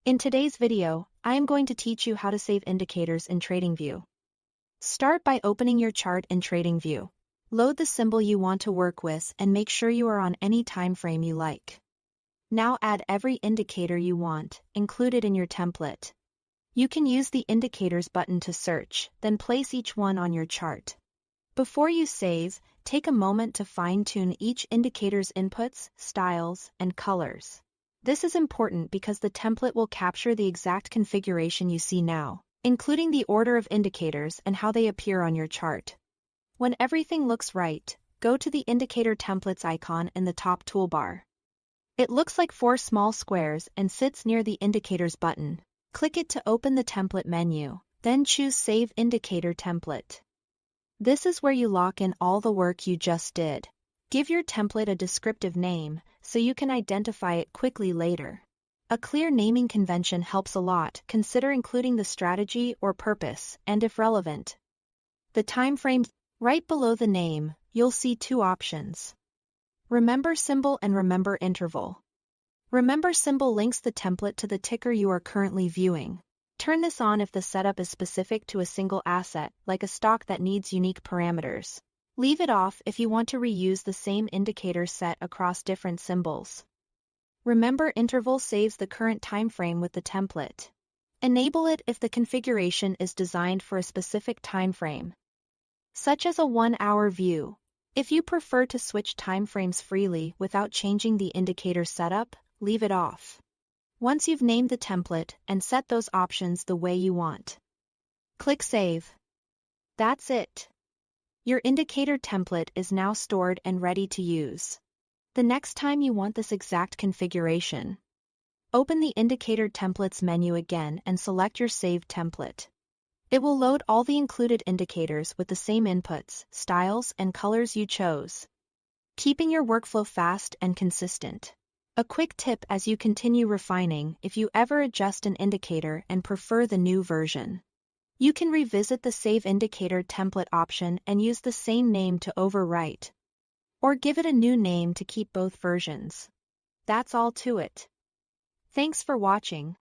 In today's video, I am going to teach you how to save indicators in Tradingview. Start by opening your chart in Tradingview. Load the symbol you want to work with and make sure you are on any time frame you like. Now add every indicator you want, included in your template. You can use the Indicators button to search, then place each one on your chart. Before you save, take a moment to fine-tune each indicator's inputs, styles, and colors. This is important because the template will capture the exact configuration you see now, including the order of indicators and how they appear on your chart. When everything looks right, go to the Indicator Templates icon in the top toolbar. It looks like 4 small squares and sits near the Indicators button. Click it to open the template menu, then choose Save Indicator Template. This is where you lock in all the work you just did. Give your template a descriptive name so you can identify it quickly later. A clear naming convention helps a lot. Consider including the strategy or purpose, and if relevant, the time frame. Right below the name, you'll see 2 options: Remember Symbol and Remember Interval. Remember Symbol links the template to the ticker you are currently viewing. Turn this on if the setup is specific to a single asset, like a stock that needs unique parameters. Leave it off if you want to reuse the same indicator set across different symbols. Remember Interval saves the current time frame with the template. Enable it if the configuration is designed for a specific time frame, such as a 1-hour view. If you prefer to switch timeframes freely without changing the indicator setup, leave it off. Once you've named the template and set those options the way you want, click Save. That's it. Your indicator template is now stored and ready to use. The next time you want this exact configuration, open the Indicator Templates menu again and select your saved template. It will load all the included indicators with the same inputs, styles, and colors you chose, keeping your workflow fast and consistent. A quick tip as you continue refining: if you ever adjust an indicator and prefer the new version, you can revisit the Save Indicator Template option and use the same name to overwrite, or give it a new name to keep both versions. That's all to it. Thanks for watching.